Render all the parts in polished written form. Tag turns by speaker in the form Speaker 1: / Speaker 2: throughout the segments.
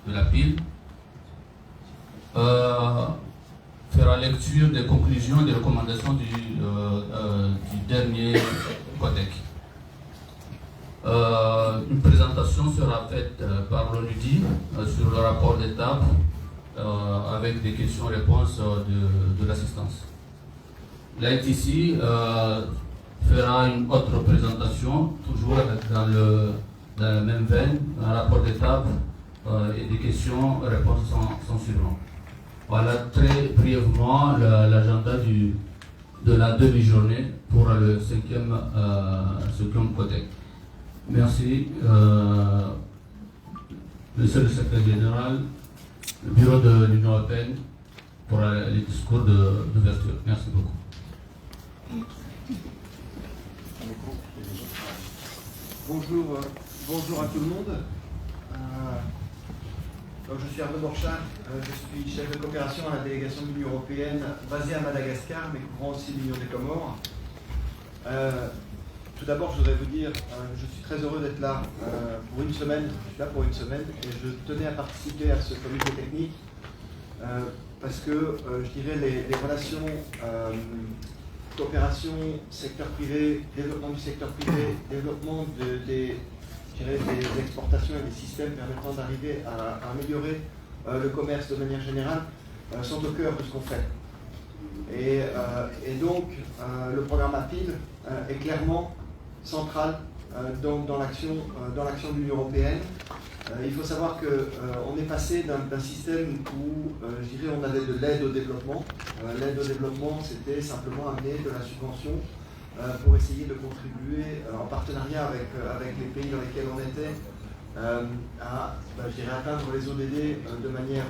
Speaker 1: de la pile, fera lecture des conclusions et des recommandations du dernier CODEC. Une présentation sera faite par l'ONUDI sur le rapport d'étape avec des questions-réponses de l'assistance. L'ITC fera une autre présentation, toujours dans la même veine, un rapport d'étape et des questions-réponses sont suivantes. Voilà très brièvement l'agenda de la demi-journée pour le cinquième CODEC. Merci, Monsieur le Secrétaire Général, le Bureau de l'Union Européenne pour les discours d'ouverture. Merci beaucoup.
Speaker 2: Bonjour à tout le monde. Donc je suis Arnaud Borchardt, je suis chef de coopération à la délégation de l'Union Européenne basée à Madagascar, mais couvrant aussi l'Union des Comores. Tout d'abord, je voudrais vous dire, je suis très heureux d'être là pour une semaine. Je suis là pour une semaine et je tenais à participer à ce comité technique parce que, je dirais, les relations coopération, secteur privé, développement du secteur privé, développement des exportations et des systèmes permettant d'arriver à améliorer le commerce de manière générale sont au cœur de ce qu'on fait. Et donc, le programme APIL est clairement central dans l'action de l'Union européenne. Il faut savoir qu'on est passé d'un système où, je dirais, on avait de l'aide au développement. L'aide au développement, c'était simplement amener de la subvention pour essayer de contribuer en partenariat avec les pays dans lesquels on était à je dirais, atteindre les ODD de manière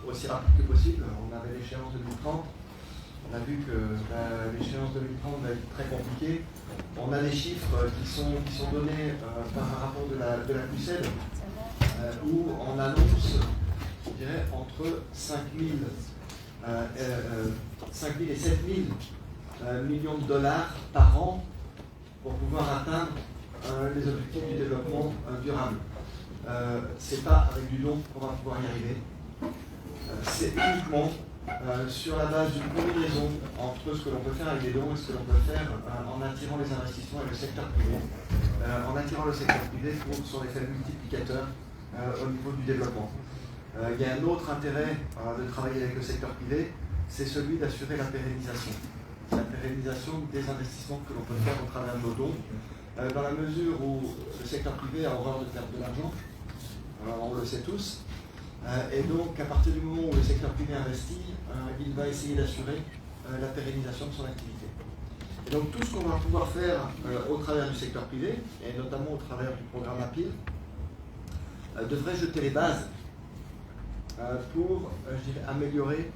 Speaker 2: aussi rapide que possible. On avait l'échéance 2030. On a vu que l'échéance 2030 va être très compliquée. On a des chiffres qui sont donnés par un rapport de la CUSED où on annonce, je dirais, entre 5 000 et 7 000 millions de dollars par an pour pouvoir atteindre les objectifs du développement durable. C'est pas avec du don qu'on va pouvoir y arriver. C'est uniquement sur la base d'une combinaison entre ce que l'on peut faire avec des dons et ce que l'on peut faire en attirant les investissements et le secteur privé. En attirant le secteur privé pour son effet multiplicateur au niveau du développement. Il y a un autre intérêt de travailler avec le secteur privé, c'est celui d'assurer la pérennisation. La pérennisation des investissements que l'on peut faire au travers de nos dons, dans la mesure où le secteur privé a horreur de perdre de l'argent, on le sait tous. Et donc, à partir du moment où le secteur privé investit, il va essayer d'assurer la pérennisation de son activité. Et donc, tout ce qu'on va pouvoir faire au travers du secteur privé, et notamment au travers du programme APIL, devrait jeter les bases pour, je dirais, améliorer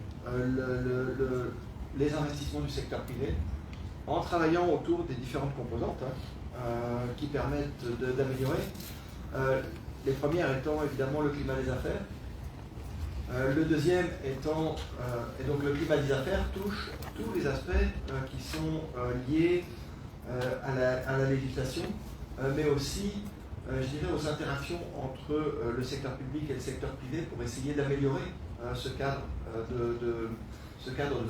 Speaker 2: les investissements du secteur privé en travaillant autour des différentes composantes qui permettent d'améliorer. Les premières étant évidemment le climat des affaires. Le deuxième étant, et donc le climat des affaires touche tous les aspects qui sont liés à la législation, mais aussi, je dirais, aux interactions entre le secteur public et le secteur privé pour essayer d'améliorer ce cadre de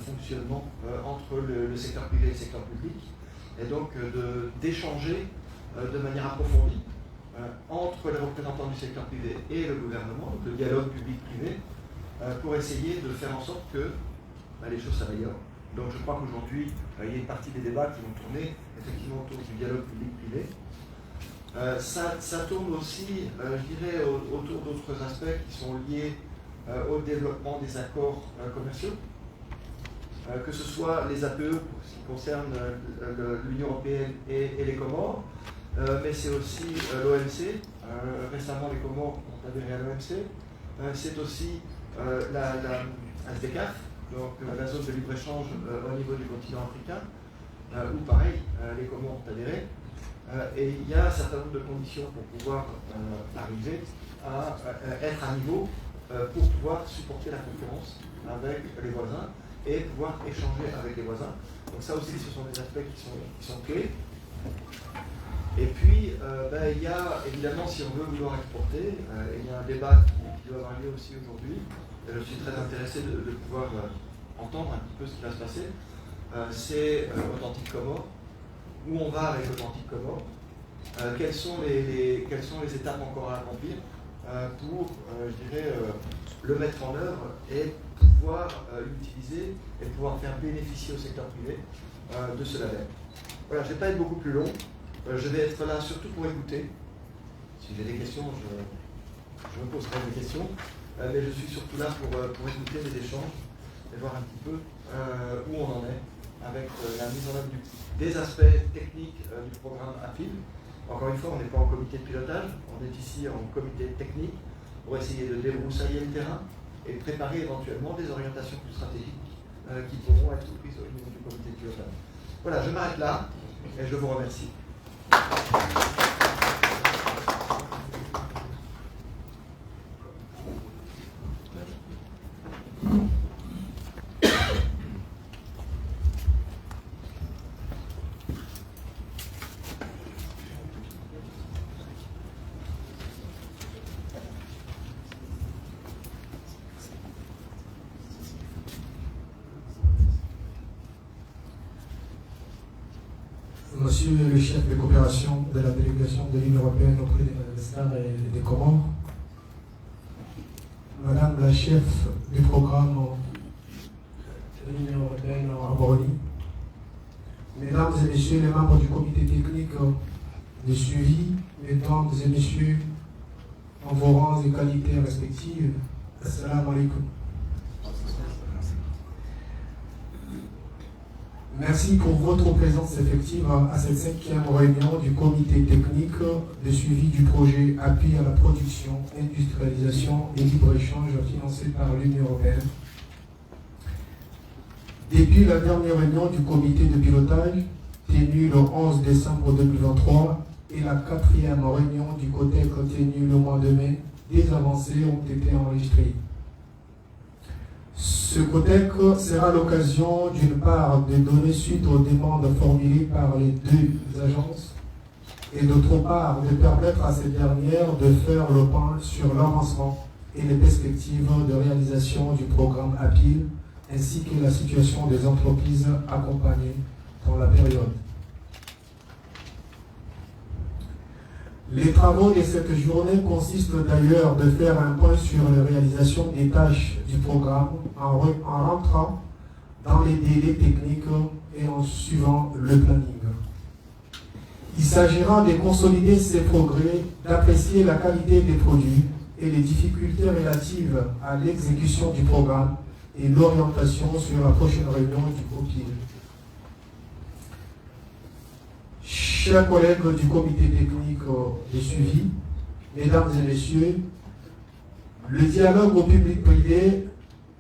Speaker 2: fonctionnement entre le secteur privé et le secteur public, et donc d'échanger de manière approfondie entre les représentants du secteur privé et le gouvernement, donc le dialogue public-privé, pour essayer de faire en sorte que les choses s'améliorent. Donc je crois qu'aujourd'hui, il y a une partie des débats qui vont tourner effectivement autour du dialogue public-privé. Ça tourne aussi, je dirais, autour d'autres aspects qui sont liés au développement des accords commerciaux, que ce soit les APE pour ce qui concerne l'Union européenne et les Comores, mais c'est aussi l'OMC. Récemment, les Comores ont adhéré à l'OMC. C'est aussi la SDCAF, donc la zone de libre-échange au niveau du continent africain, où pareil, les Comores ont adhéré. Et il y a un certain nombre de conditions pour pouvoir arriver à être à niveau pour pouvoir supporter la concurrence avec les voisins et pouvoir échanger avec les voisins. Donc ça aussi, ce sont des aspects qui sont clés. Et puis, il y a évidemment, si on veut vouloir exporter, il y a un débat qui doit avoir lieu aussi aujourd'hui. Je suis très intéressé de pouvoir entendre un petit peu ce qui va se passer. C'est Authentic Comores. Où on va avec Authentic Comores? Quelles sont les étapes encore à accomplir pour, je dirais, le mettre en œuvre et pouvoir l'utiliser et pouvoir faire bénéficier au secteur privé de ce label. Voilà, je ne vais pas être beaucoup plus long. Je vais être là surtout pour écouter. Si j'ai des questions, je me poserai des questions. Mais je suis surtout là pour écouter les échanges et voir un petit peu où on en est avec la mise en œuvre des aspects techniques du programme APIL. Encore une fois, on n'est pas en comité de pilotage, on est ici en comité technique pour essayer de débroussailler le terrain et de préparer éventuellement des orientations plus stratégiques qui pourront être prises au niveau du comité de pilotage. Voilà, je m'arrête là et je vous remercie.
Speaker 3: Monsieur le chef de coopération de la délégation de l'Union européenne auprès de Madagascar et des Comores, Madame la chef du programme de l'Union européenne en Arbonie, Mesdames et Messieurs les membres du comité technique de suivi, Mesdames et Messieurs en vos rangs et qualités respectives, Assalamu alaikum. Merci pour votre présence effective à cette 5e réunion du comité technique de suivi du projet Appui à la production, industrialisation et libre-échange financé par l'Union européenne. Depuis la dernière réunion du comité de pilotage, tenue le 11 décembre 2023, et la 4e réunion du COTEC tenue le mois de mai, des avancées ont été enregistrées. Ce COTEC sera l'occasion d'une part de donner suite aux demandes formulées par les deux agences et d'autre part de permettre à ces dernières de faire le point sur l'avancement et les perspectives de réalisation du programme APIL ainsi que la situation des entreprises accompagnées dans la période. Les travaux de cette journée consistent d'ailleurs de faire un point sur la réalisation des tâches du programme en rentrant dans les délais techniques et en suivant le planning. Il s'agira de consolider ces progrès, d'apprécier la qualité des produits et les difficultés relatives à l'exécution du programme et l'orientation sur la prochaine réunion du COPIL. Chers collègues du comité technique de suivi, Mesdames et Messieurs, le dialogue au public privé,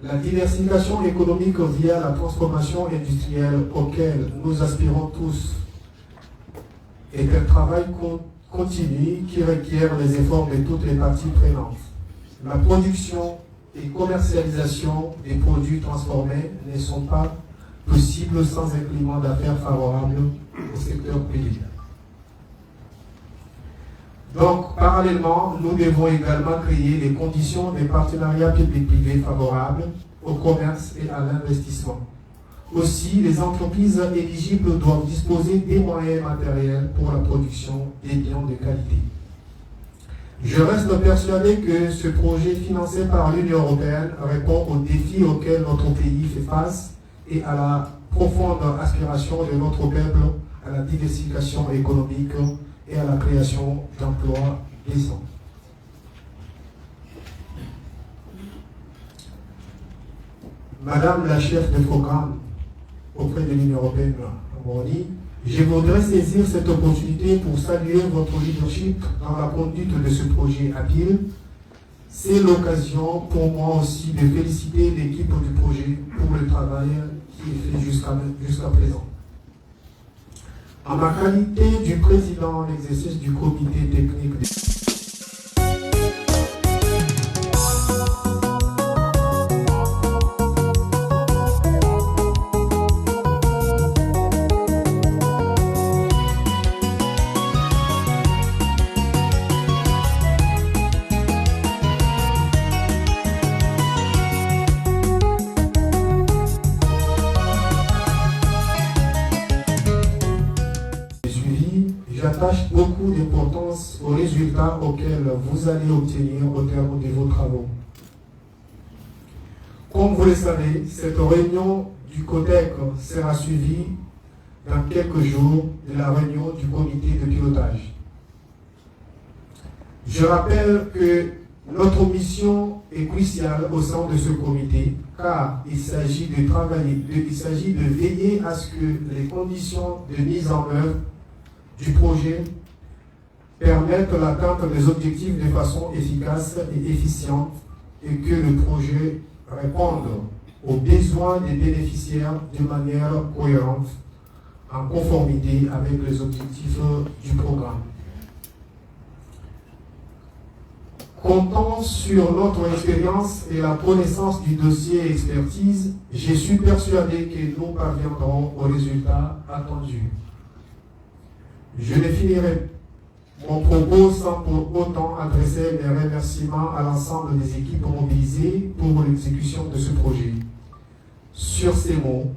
Speaker 3: la diversification économique via la transformation industrielle auquel nous aspirons tous est un travail continu qui requiert les efforts de toutes les parties prenantes. La production et commercialisation des produits transformés ne sont pas possibles sans un climat d'affaires favorable au secteur privé. Donc, parallèlement, nous devons également créer les conditions des partenariats publics-privés favorables au commerce et à l'investissement. Aussi, les entreprises éligibles doivent disposer des moyens matériels pour la production des biens de qualité. Je reste persuadé que ce projet financé par l'Union européenne répond aux défis auxquels notre pays fait face et à la profonde aspiration de notre peuple à la diversification économique et à la création d'emplois décents. Madame la chef de programme auprès de l'Union européenne en Arbonie, je voudrais saisir cette opportunité pour saluer votre leadership dans la conduite de ce projet APIL. C'est l'occasion pour moi aussi de féliciter l'équipe du projet pour le travail qui est fait jusqu'à présent. En ma qualité du président en exercice du comité technique de résultats auxquels vous allez obtenir au terme de vos travaux. Comme vous le savez, cette réunion du CODEC sera suivie dans quelques jours de la réunion du comité de pilotage. Je rappelle que notre mission est cruciale au sein de ce comité, car il s'agit de veiller à ce que les conditions de mise en œuvre du projet permettent l'atteinte des objectifs de façon efficace et efficiente et que le projet réponde aux besoins des bénéficiaires de manière cohérente, en conformité avec les objectifs du programme. Comptant sur notre expérience et la connaissance du dossier expertise, je suis persuadé que nous parviendrons aux résultats attendus. Je ne finirai mon propos sans pour autant adresser mes remerciements à l'ensemble des équipes mobilisées pour l'exécution de ce projet. Sur ces mots,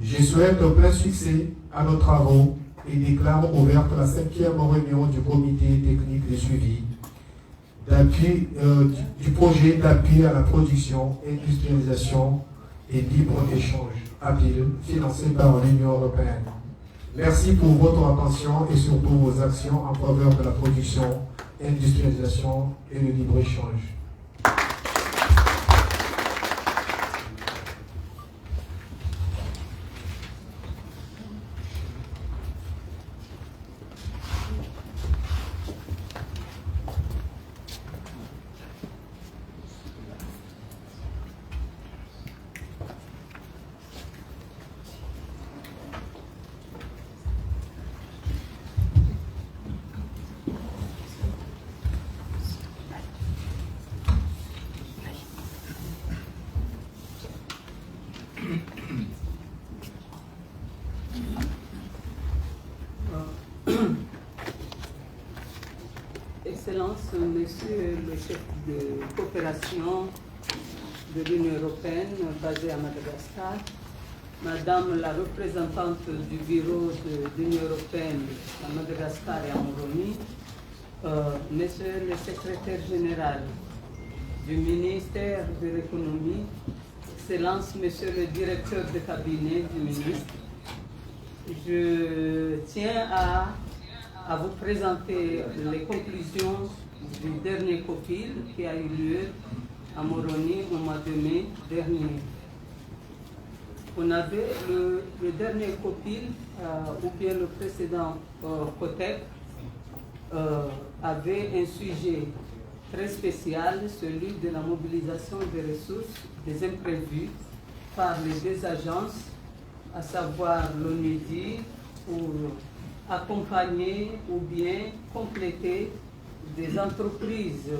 Speaker 3: je souhaite plein succès à nos travaux et déclare ouverte la 5e réunion du comité technique de suivi du projet d'appui à la production, industrialisation et libre-échange APIL, financé par l'Union européenne. Merci pour votre attention et surtout vos actions en faveur de la production, industrialisation et le libre-échange.
Speaker 4: Excellence, Monsieur le chef de coopération de l'Union européenne basée à Madagascar, Madame la représentante du bureau de l'Union européenne à Madagascar et à Moroni, Monsieur le secrétaire général du ministère de l'économie, Excellence, Monsieur le directeur de cabinet du ministre, je tiens à vous présenter les conclusions du dernier COPIL qui a eu lieu à Moroni au mois de mai dernier. On avait le dernier COPIL, ou bien le précédent COTEC, avait un sujet très spécial, celui de la mobilisation des ressources, des imprévus, par les deux agences, à savoir l'ONUDI, pour accompagner ou bien compléter des entreprises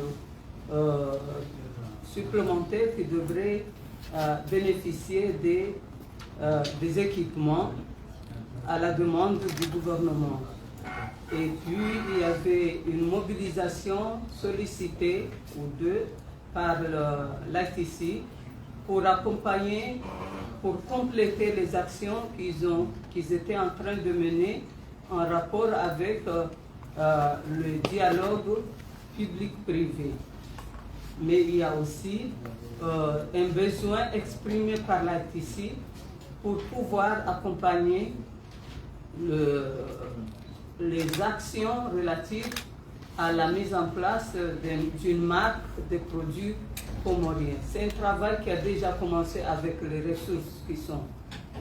Speaker 4: supplémentaires qui devraient bénéficier des équipements à la demande du gouvernement. Et puis, il y avait une mobilisation sollicitée ou deux par l'ITC pour accompagner, pour compléter les actions qu'ils étaient en train de mener en rapport avec le dialogue public-privé. Mais il y a aussi un besoin exprimé par l'ITC pour pouvoir accompagner les actions relatives à la mise en place d'une marque de produits comoriens. C'est un travail qui a déjà commencé avec les ressources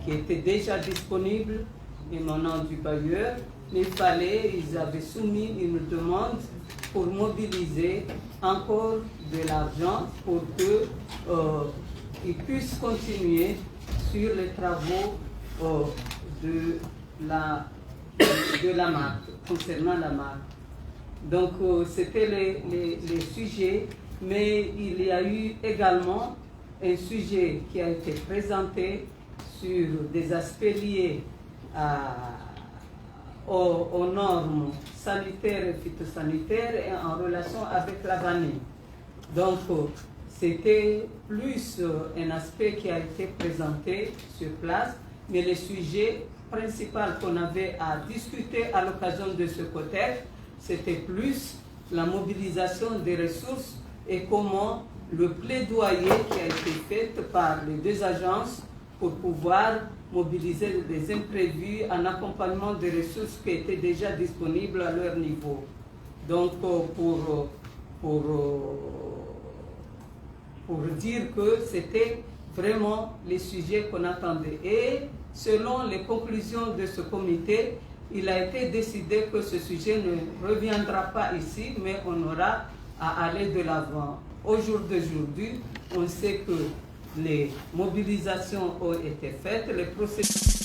Speaker 4: qui étaient déjà disponibles émanant du bailleur, mais ils avaient soumis une demande pour mobiliser encore de l'argent pour qu'ils puissent continuer sur les travaux de la marque, concernant la marque. Donc c'était les sujets, mais il y a eu également un sujet qui a été présenté sur des aspects liés aux normes sanitaires et phytosanitaires et en relation avec la vanille. Donc, c'était plus un aspect qui a été présenté sur place, mais le sujet principal qu'on avait à discuter à l'occasion de ce COTEC, c'était plus la mobilisation des ressources et comment le plaidoyer qui a été fait par les deux agences pour pouvoir mobiliser des imprévus en accompagnement des ressources qui étaient déjà disponibles à leur niveau. Donc, pour dire que c'était vraiment les sujets qu'on attendait. Et selon les conclusions de ce comité, il a été décidé que ce sujet ne reviendra pas ici, mais on aura à aller de l'avant. Au jour d'aujourd'hui, on sait que les mobilisations ont été faites, les processus